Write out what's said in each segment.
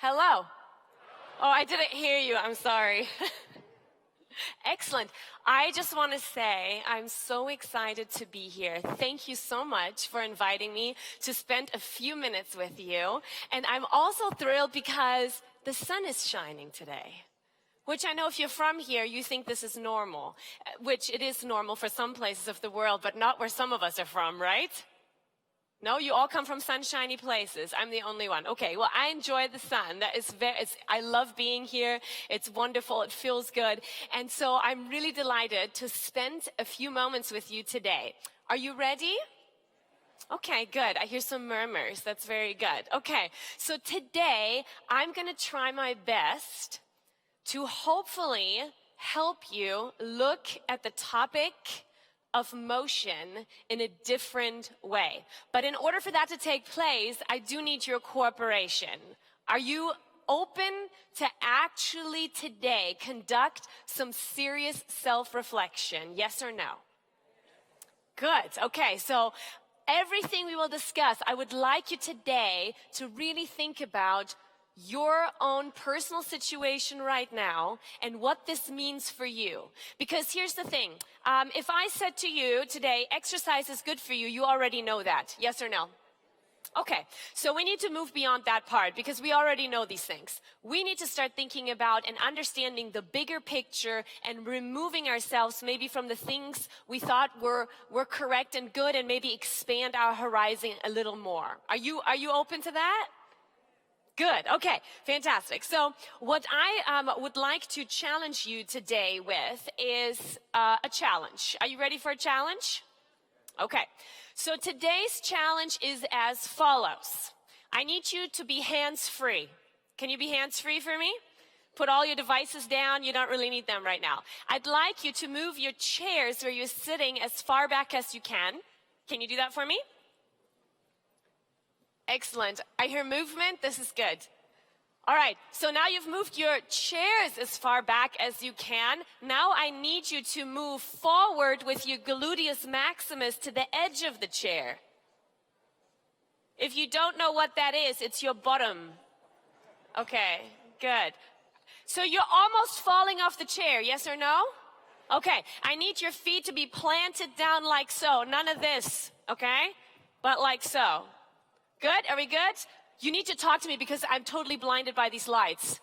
Hello. Oh, I didn't hear you. I'm sorry. Excellent. I just want to say I'm so excited to be here. Thank you so much for inviting me to spend a few minutes with you. And I'm also thrilled because the sun is shining today, which I know if you're from here, you think this is normal, which it is normal for some places of the world, but not where some of us are from, right? No, you all come from sunshiny places. I'm the only one. Okay, well, I enjoy the sun. I love being here. It's wonderful. It feels good. And so I'm really delighted to spend a few moments with you today. Are you ready? Okay, good. I hear some murmurs. That's very good. Okay, so today I'm going to try my best to hopefully help you look at the topic of motion in a different way. But in order for that to take place, I do need your cooperation. Are you open to actually today conduct some serious self-reflection? Yes or no? Good. Okay, so everything we will discuss, I would like you today to really think about your own personal situation right now and what this means for you. Because here's the thing. If I said to you today, exercise is good for you, you already know that. Yes or no? Okay, so we need to move beyond that part because we already know these things. We need to start thinking about and understanding the bigger picture and removing ourselves maybe from the things we thought were correct and good and maybe expand our horizon a little more. Are you open to that? Good. Okay. Fantastic. So what I would like to challenge you today with is a challenge. Are you ready for a challenge? Okay. So today's challenge is as follows. I need you to be hands-free. Can you be hands-free for me? Put all your devices down. You don't really need them right now. I'd like you to move your chairs where you're sitting as far back as you can. Can you do that for me? Excellent. I hear movement. This is good. All right. So now you've moved your chairs as far back as you can. Now I need you to move forward with your gluteus maximus to the edge of the chair. If you don't know what that is, it's your bottom. Okay. Good. So you're almost falling off the chair. Yes or no? Okay. I need your feet to be planted down like so. None of this. Okay? But like so. Good? Are we good? You need to talk to me because I'm totally blinded by these lights.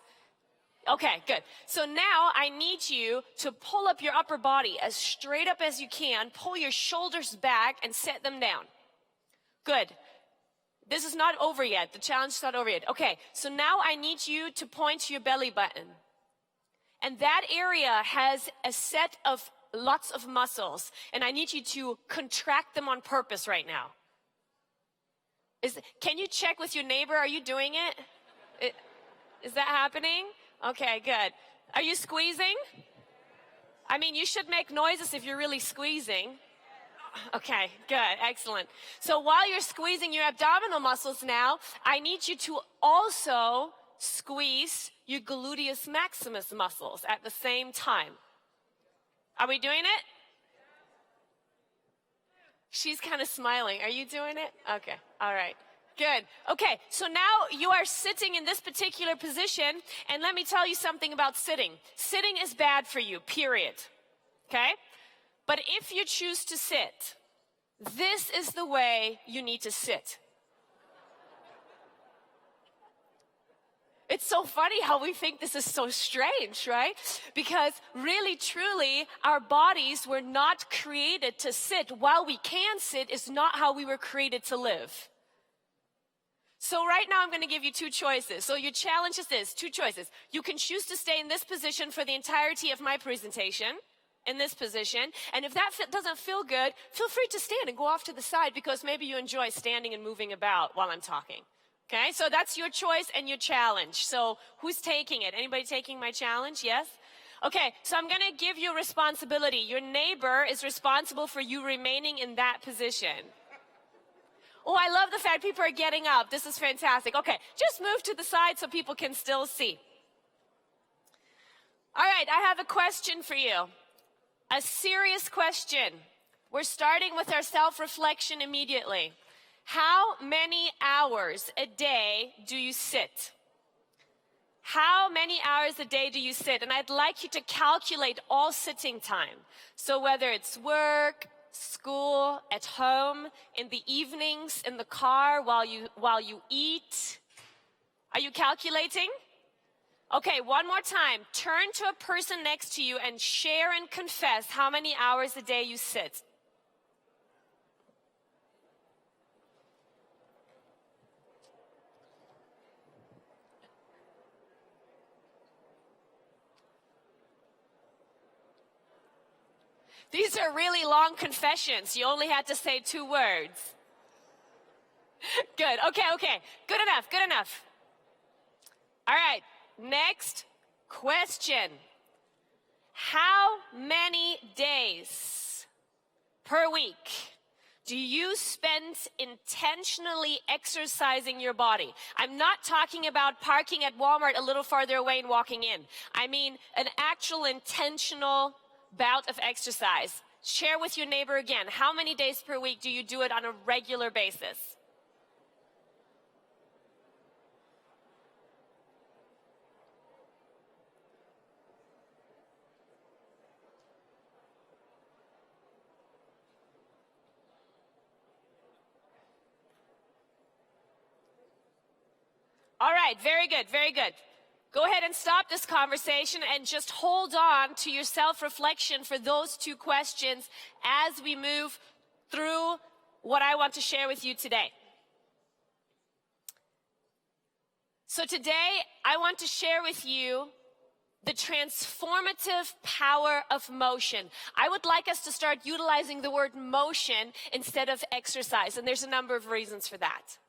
Okay, good. So now I need you to pull up your upper body as straight up as you can. Pull your shoulders back and set them down. Good. This is not over yet. The challenge is not over yet. Okay, so now I need you to point to your belly button. And that area has a set of lots of muscles. And I need you to contract them on purpose right now. Can you check with your neighbor? Are you doing it? Is that happening? Okay, good. Are you squeezing? I mean, you should make noises if you're really squeezing. Okay, good, excellent. So while you're squeezing your abdominal muscles now, I need you to also squeeze your gluteus maximus muscles at the same time. Are we doing it? She's kind of smiling. Are you doing it? Okay. All right. Good. Okay. So now you are sitting in this particular position. And let me tell you something about sitting. Sitting is bad for you, period. Okay? But if you choose to sit, this is the way you need to sit. It's so funny how we think this is so strange, right? Because really, truly, our bodies were not created to sit. While we can sit, is not how we were created to live. So right now, I'm going to give you two choices. So your challenge is this, two choices. You can choose to stay in this position for the entirety of my presentation, in this position. And if that doesn't feel good, feel free to stand and go off to the side because maybe you enjoy standing and moving about while I'm talking. Okay, so that's your choice and your challenge. So who's taking it? Anybody taking my challenge? Yes? Okay, so I'm going to give you a responsibility. Your neighbor is responsible for you remaining in that position. Oh, I love the fact people are getting up. This is fantastic. Okay, just move to the side so people can still see. All right, I have a question for you. A serious question. We're starting with our self-reflection immediately. How many hours a day do you sit? How many hours a day do you sit? And I'd like you to calculate all sitting time. So whether it's work, school, at home, in the evenings, in the car, while you eat. Are you calculating? Okay, one more time. Turn to a person next to you and share and confess how many hours a day you sit. These are really long confessions. You only had to say 2 words. Good, okay. Good enough. All right, next question. How many days per week do you spend intentionally exercising your body? I'm not talking about parking at Walmart a little farther away and walking in. I mean an actual intentional bout of exercise. Share with your neighbor again. How many days per week do you do it on a regular basis? All right, very good. Go ahead and stop this conversation and just hold on to your self-reflection for those 2 questions as we move through what I want to share with you today. So today, I want to share with you the transformative power of motion. I would like us to start utilizing the word motion instead of exercise, and there's a number of reasons for that.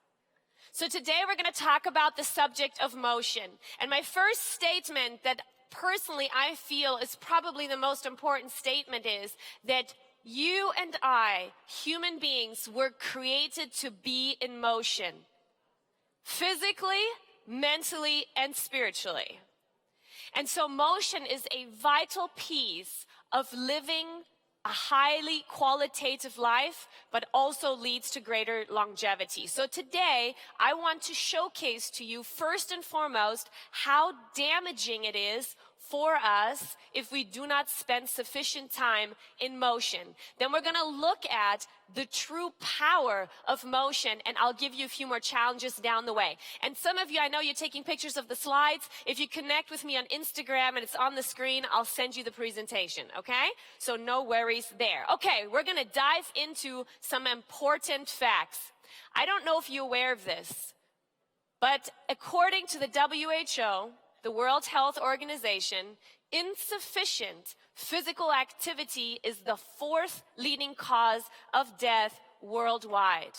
So today we're going to talk about the subject of motion. And my first statement that personally I feel is probably the most important statement is that you and I, human beings, were created to be in motion. Physically, mentally, and spiritually. And so motion is a vital piece of living a highly qualitative life, but also leads to greater longevity. So today, I want to showcase to you, first and foremost, how damaging it is for us if we do not spend sufficient time in motion. Then we're going to look at the true power of motion, and I'll give you a few more challenges down the way. And some of you, I know you're taking pictures of the slides. If you connect with me on Instagram and it's on the screen, I'll send you the presentation, okay? So no worries there. Okay, we're going to dive into some important facts. I don't know if you're aware of this, but according to the WHO, the World Health Organization, insufficient physical activity is the 4th leading cause of death worldwide.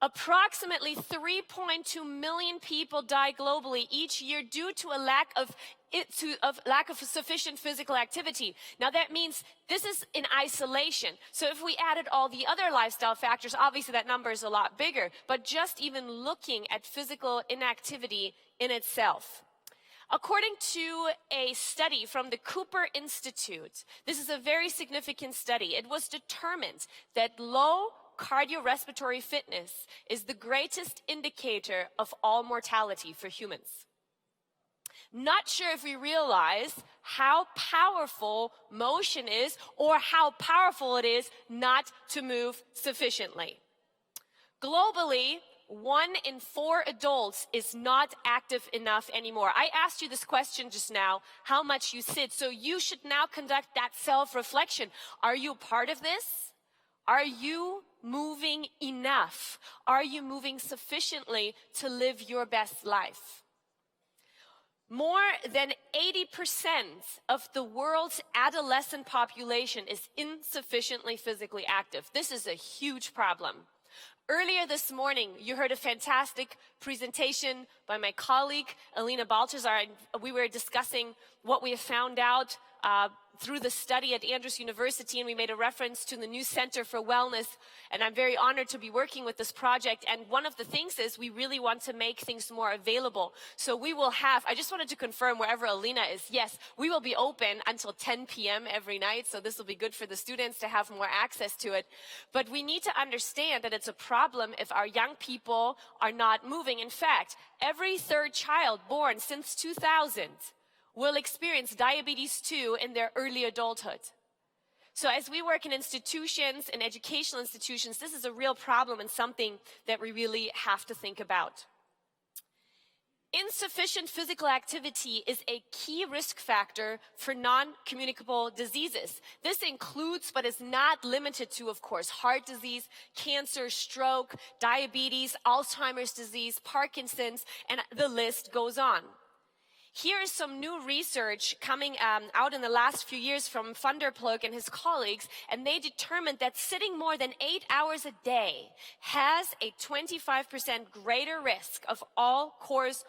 Approximately 3.2 million people die globally each year due to a lack of sufficient physical activity. Now that means this is in isolation. So if we added all the other lifestyle factors, obviously that number is a lot bigger, but just even looking at physical inactivity in itself. According to a study from the Cooper Institute, this is a very significant study. It was determined that low cardiorespiratory fitness is the greatest indicator of all mortality for humans. Not sure if we realize how powerful motion is or how powerful it is not to move sufficiently. Globally, 1 in 4 adults is not active enough anymore. I asked you this question just now, how much you sit. So you should now conduct that self-reflection. Are you a part of this? Are you moving enough? Are you moving sufficiently to live your best life? More than 80% of the world's adolescent population is insufficiently physically active. This is a huge problem. Earlier this morning, you heard a fantastic presentation by my colleague, Alina Baltazar. We were discussing what we have found out through the study at Andrews University, and we made a reference to the new Center for Wellness, and I'm very honored to be working with this project. And one of the things is we really want to make things more available. So we will have, I just wanted to confirm wherever Alina is, yes, we will be open until 10 p.m. every night, so this will be good for the students to have more access to it. But we need to understand that it's a problem if our young people are not moving. In fact, every third child born since 2000 will experience diabetes 2 in their early adulthood. So as we work in institutions, in educational institutions, this is a real problem and something that we really have to think about. Insufficient physical activity is a key risk factor for non-communicable diseases. This includes, but is not limited to, of course, heart disease, cancer, stroke, diabetes, Alzheimer's disease, Parkinson's, and the list goes on. Here is some new research coming out in the last few years from van der Ploeg and his colleagues, and they determined that sitting more than 8 hours a day has a 25% greater risk of all-cause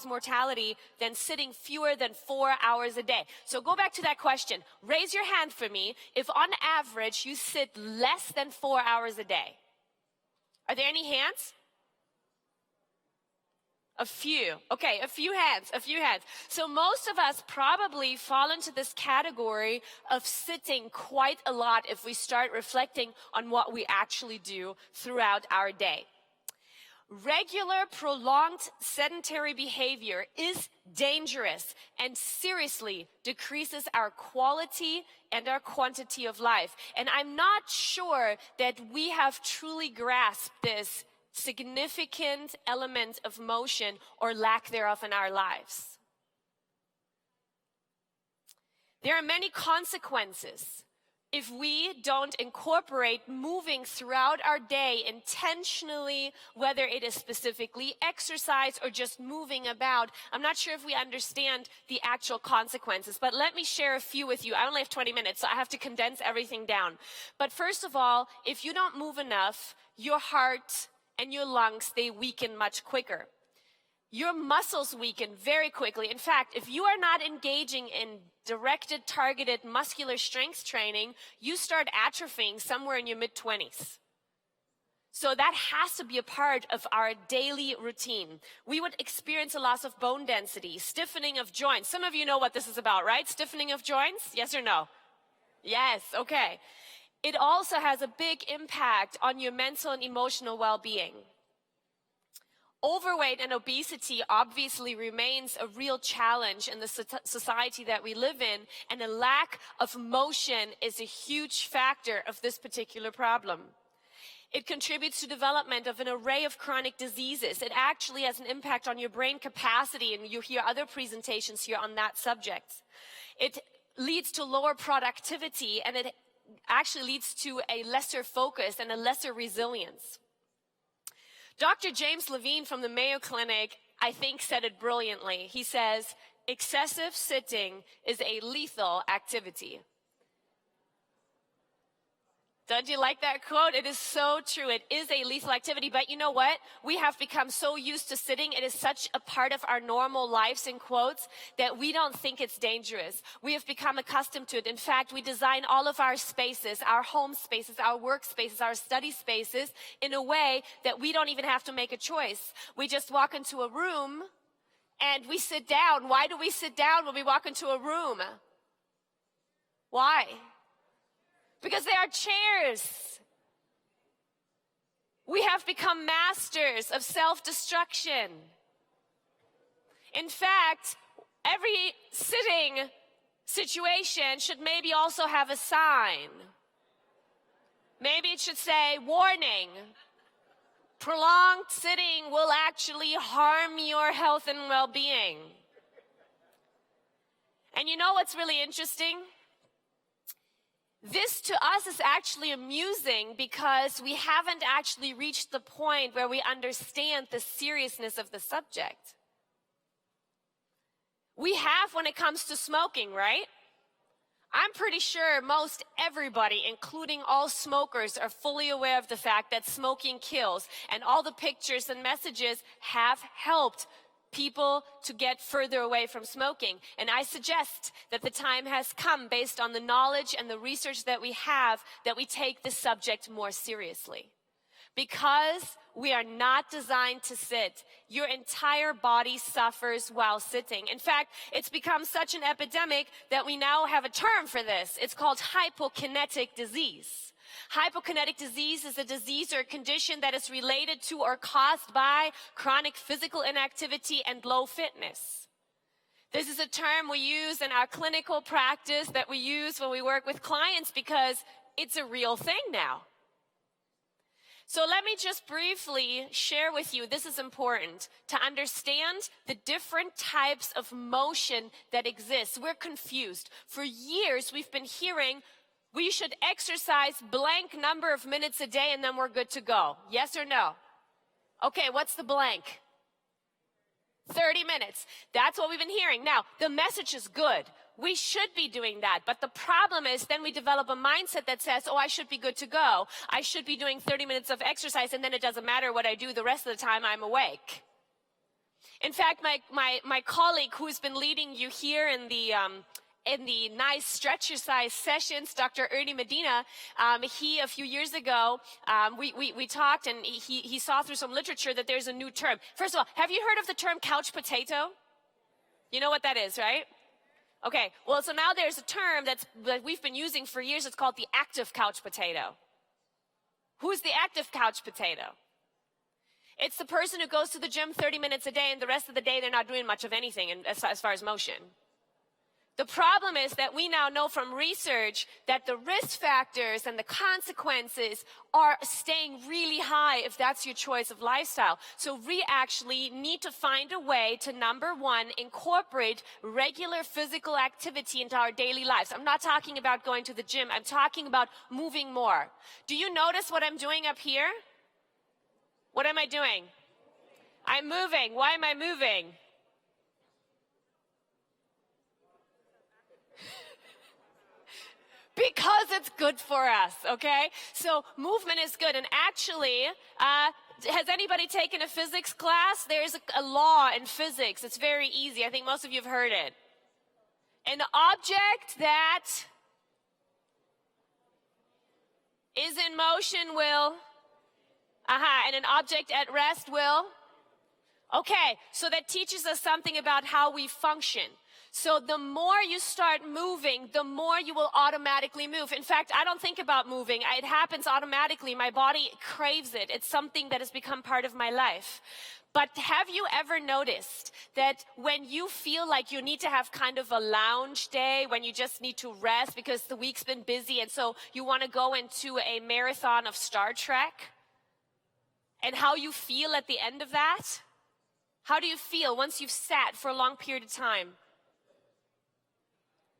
mortality than sitting fewer than 4 hours a day. So go back to that question. Raise your hand for me if on average you sit less than 4 hours a day. Are there any hands? A few. Okay, a few hands. So most of us probably fall into this category of sitting quite a lot if we start reflecting on what we actually do throughout our day. Regular, prolonged sedentary behavior is dangerous and seriously decreases our quality and our quantity of life. And I'm not sure that we have truly grasped this significant element of motion or lack thereof in our lives. There are many consequences if we don't incorporate moving throughout our day intentionally, whether it is specifically exercise or just moving about. I'm not sure if we understand the actual consequences, but let me share a few with you. I only have 20 minutes, so I have to condense everything down. But first of all, if you don't move enough, your heart and your lungs, they weaken much quicker. Your muscles weaken very quickly. In fact, if you are not engaging in directed, targeted muscular strength training, you start atrophying somewhere in your mid-20s. So that has to be a part of our daily routine. We would experience a loss of bone density, stiffening of joints. Some of you know what this is about, right? Stiffening of joints? Yes or no? Yes, okay. It also has a big impact on your mental and emotional well-being. Overweight and obesity obviously remains a real challenge in the society that we live in, and a lack of motion is a huge factor of this particular problem. It contributes to development of an array of chronic diseases. It actually has an impact on your brain capacity, and you hear other presentations here on that subject. It leads to lower productivity, and it actually leads to a lesser focus and a lesser resilience. Dr. James Levine from the Mayo Clinic, I think, said it brilliantly. He says, excessive sitting is a lethal activity. Don't you like that quote? It is so true. It is a lethal activity. But you know what? We have become so used to sitting. It is such a part of our normal lives, in quotes, that we don't think it's dangerous. We have become accustomed to it. In fact, we design all of our spaces, our home spaces, our work spaces, our study spaces in a way that we don't even have to make a choice. We just walk into a room and we sit down. Why do we sit down when we walk into a room? Why? Because they are chairs. We have become masters of self-destruction. In fact, every sitting situation should maybe also have a sign. Maybe it should say, warning, prolonged sitting will actually harm your health and well-being. And you know what's really interesting? This to us is actually amusing because we haven't actually reached the point where we understand the seriousness of the subject. We have when it comes to smoking, right? I'm pretty sure most everybody, including all smokers, are fully aware of the fact that smoking kills, and all the pictures and messages have helped people to get further away from smoking. And I suggest that the time has come, based on the knowledge and the research that we have, that we take this subject more seriously. Because we are not designed to sit. Your entire body suffers while sitting. In fact, it's become such an epidemic that we now have a term for this. It's called hypokinetic disease. Hypokinetic disease is a disease or condition that is related to or caused by chronic physical inactivity and low fitness. This is a term we use in our clinical practice, that we use when we work with clients, because it's a real thing now. So let me just briefly share with you, this is important, to understand the different types of motion that exist. We're confused. For years, we've been hearing we should exercise blank number of minutes a day and then we're good to go. Yes or no? Okay, what's the blank? 30 minutes. That's what we've been hearing. Now, the message is good. We should be doing that. But the problem is then we develop a mindset that says, oh, I should be good to go. I should be doing 30 minutes of exercise, and then it doesn't matter what I do the rest of the time I'm awake. In fact, my colleague who's been leading you here in the nice stretch-exercise sessions, Dr. Ernie Medina, he, a few years ago, we talked, and he saw through some literature that there's a new term. First of all, have you heard of the term couch potato? You know what that is, right? Okay, well, so now there's a term that we've been using for years. It's called the active couch potato. Who's the active couch potato? It's the person who goes to the gym 30 minutes a day, and the rest of the day they're not doing much of anything as far as motion. The problem is that we now know from research that the risk factors and the consequences are staying really high if that's your choice of lifestyle. So we actually need to find a way to, number one, incorporate regular physical activity into our daily lives. I'm not talking about going to the gym. I'm talking about moving more. Do you notice what I'm doing up here? What am I doing? I'm moving. Why am I moving? Because it's good for us, okay? So movement is good. And actually, has anybody taken a physics class? There's a law in physics. It's very easy. I think most of you have heard it. An object that is in motion will, and an object at rest will. Okay, so that teaches us something about how we function. So the more you start moving, the more you will automatically move. In fact, I don't think about moving. It happens automatically. My body craves it. It's something that has become part of my life. But have you ever noticed that when you feel like you need to have kind of a lounge day, when you just need to rest because the week's been busy, and so you want to go into a marathon of Star Trek, and how you feel at the end of that? How do you feel once you've sat for a long period of time?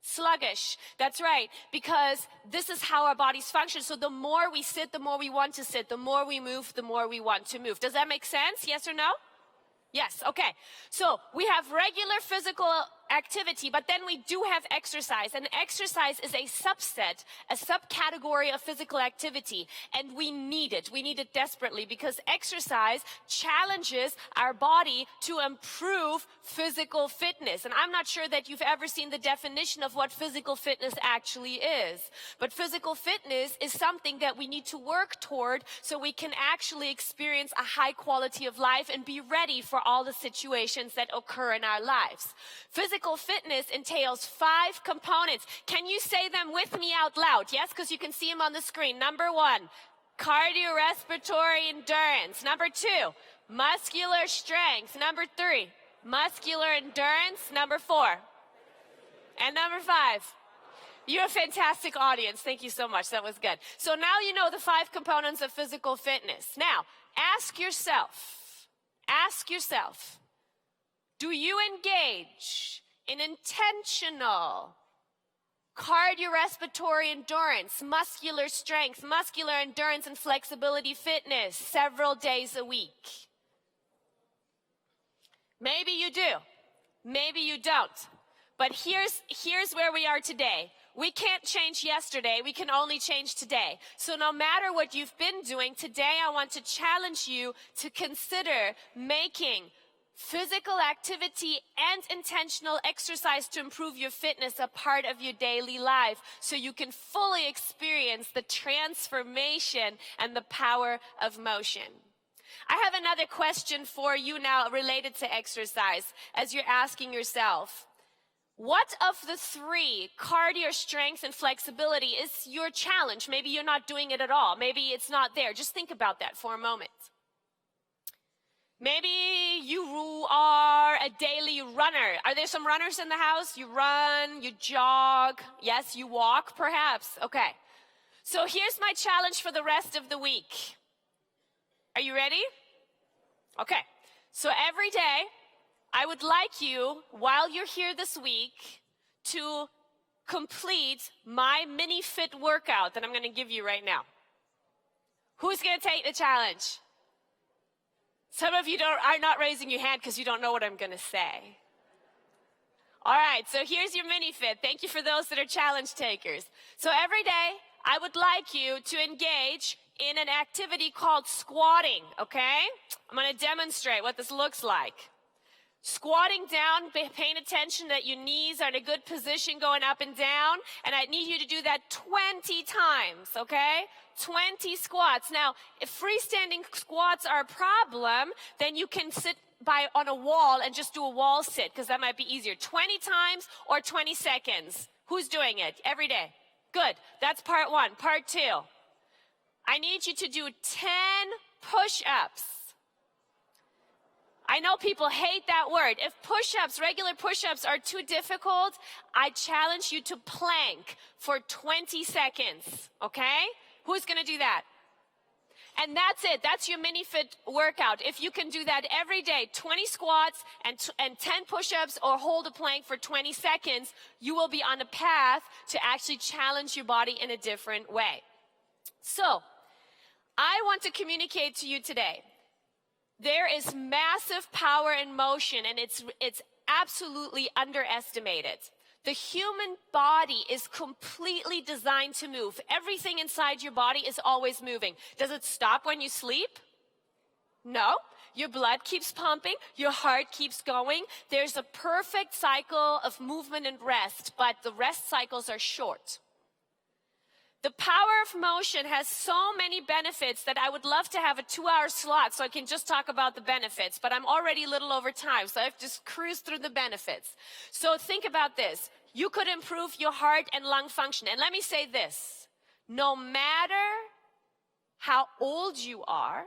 Sluggish. That's right, because this is how our bodies function. So the more we sit, the more we want to sit. The more we move, the more we want to move. Does that make sense? Yes or no? Yes, okay. So we have regular physical activity, but then we do have exercise. And exercise is a subset, a subcategory of physical activity. And we need it. We need it desperately, because exercise challenges our body to improve physical fitness. And I'm not sure that you've ever seen the definition of what physical fitness actually is. But physical fitness is something that we need to work toward so we can actually experience a high quality of life and be ready for all the situations that occur in our lives. Physical fitness entails 5 components. Can you say them with me out loud? Yes, because you can see them on the screen. Number 1, cardiorespiratory endurance. Number 2, muscular strength. Number 3, muscular endurance. Number 4, and number 5. You're a fantastic audience. Thank you so much. That was good. So now you know the 5 components of physical fitness. Now, ask yourself, do you engage in intentional cardiorespiratory endurance, muscular strength, muscular endurance, and flexibility fitness several days a week? Maybe you do. Maybe you don't. But here's where we are today. We can't change yesterday. We can only change today. So no matter what you've been doing, today I want to challenge you to consider making Physical activity and intentional exercise to improve your fitness a part of your daily life so you can fully experience the transformation and the power of motion. I have another question for you now related to exercise as you're asking yourself, what of the three, cardio, strength, and flexibility, is your challenge? Maybe you're not doing it at all. Maybe it's not there. Just think about that for a moment. Maybe you are a daily runner. Are there some runners in the house? You run, you jog. Yes, you walk, perhaps. Okay. So here's my challenge for the rest of the week. Are you ready? Okay. So every day, I would like you, while you're here this week, to complete my mini fit workout that I'm going to give you right now. Who's going to take the challenge? Some of you are not raising your hand because you don't know what I'm going to say. All right, so here's your mini fit. Thank you for those that are challenge takers. So every day, I would like you to engage in an activity called squatting, okay? I'm going to demonstrate what this looks like. Squatting down, paying attention that your knees are in a good position going up and down, and I need you to do that 20 times, okay? 20 squats. Now, if freestanding squats are a problem, then you can sit on a wall and just do a wall sit, because that might be easier. 20 times or 20 seconds. Who's doing it every day? Good. That's part one. Part two. I need you to do 10 push-ups. I know people hate that word. If push-ups, regular push-ups are too difficult, I challenge you to plank for 20 seconds, okay? Who's going to do that? And that's it. That's your mini fit workout. If you can do that every day, 20 squats and 10 push-ups or hold a plank for 20 seconds, you will be on a path to actually challenge your body in a different way. So, I want to communicate to you today. There is massive power in motion, and it's absolutely underestimated. The human body is completely designed to move. Everything inside your body is always moving. Does it stop when you sleep? No. Your blood keeps pumping. Your heart keeps going. There's a perfect cycle of movement and rest, but the rest cycles are short. The power of motion has so many benefits that I would love to have a 2-hour slot so I can just talk about the benefits, but I'm already a little over time, so I've just cruised through the benefits. So think about this. You could improve your heart and lung function. And let me say this. No matter how old you are,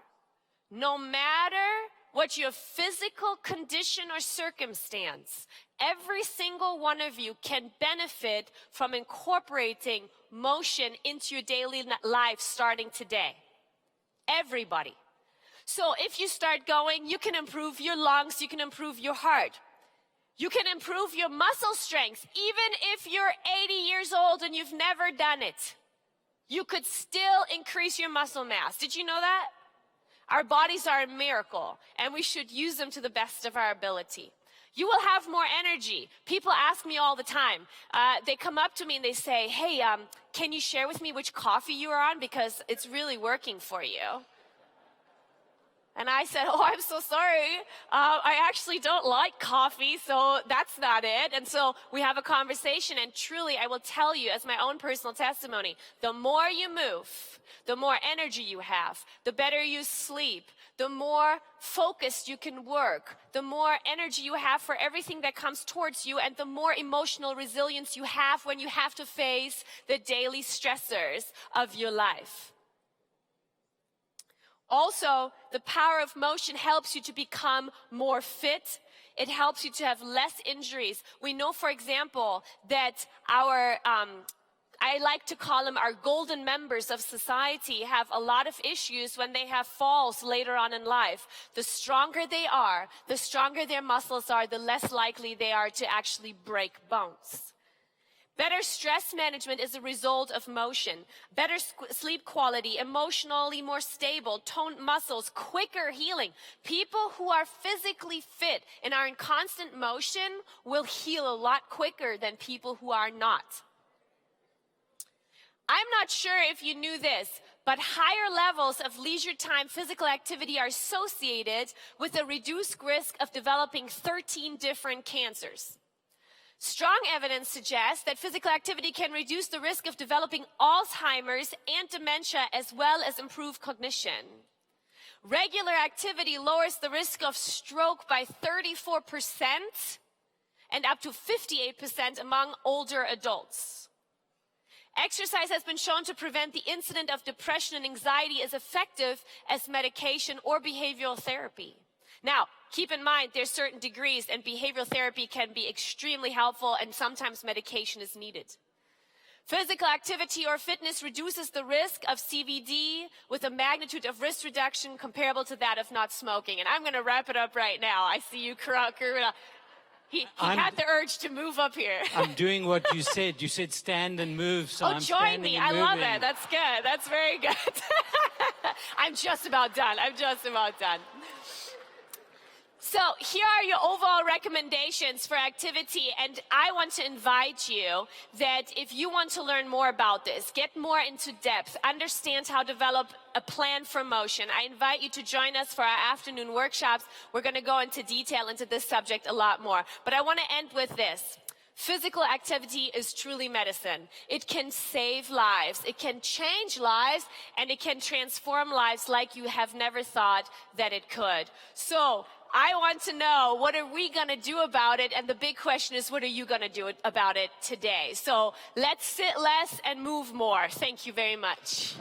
no matter what your physical condition or circumstance, every single one of you can benefit from incorporating motion into your daily life starting today. Everybody. So if you start going, you can improve your lungs, you can improve your heart. You can improve your muscle strength. Even if you're 80 years old and you've never done it, you could still increase your muscle mass. Did you know that? Our bodies are a miracle, and we should use them to the best of our ability. You will have more energy. People ask me all the time. They come up to me and they say, hey, can you share with me which coffee you are on? Because it's really working for you. And I said, oh, I'm so sorry. I actually don't like coffee, so that's not it. And so we have a conversation, and truly, I will tell you as my own personal testimony, the more you move, the more energy you have, the better you sleep, the more focused you can work, the more energy you have for everything that comes towards you, and the more emotional resilience you have when you have to face the daily stressors of your life. Also, the power of motion helps you to become more fit. It helps you to have less injuries. We know, for example, that our, I like to call them our golden members of society, have a lot of issues when they have falls later on in life. The stronger they are, the stronger their muscles are, the less likely they are to actually break bones. Better stress management is a result of motion. Better sleep quality, emotionally more stable, toned muscles, quicker healing. People who are physically fit and are in constant motion will heal a lot quicker than people who are not. I'm not sure if you knew this, but higher levels of leisure time physical activity are associated with a reduced risk of developing 13 different cancers. Strong evidence suggests that physical activity can reduce the risk of developing Alzheimer's and dementia, as well as improve cognition. Regular activity lowers the risk of stroke by 34% and up to 58% among older adults. Exercise has been shown to prevent the incidence of depression and anxiety as effective as medication or behavioral therapy. Now, keep in mind, there's certain degrees, and behavioral therapy can be extremely helpful, and sometimes medication is needed. Physical activity or fitness reduces the risk of CVD with a magnitude of risk reduction comparable to that of not smoking. And I'm going to wrap it up right now. I see you, Karuna. He had the urge to move up here. I'm doing what you said. You said stand and move, so I'm join standing me. and I moving. love it. That's good. That's very good. I'm just about done. So here are your overall recommendations for activity, and I want to invite you that if you want to learn more about this, get more into depth, understand how to develop a plan for motion, I invite you to join us for our afternoon workshops. We're going to go into detail into this subject a lot more. But I want to end with this. Physical activity is truly medicine. It can save lives, it can change lives, and it can transform lives like you have never thought that it could. So I want to know, what are we going to do about it? And the big question is, what are you going to do about it today? So let's sit less and move more. Thank you very much.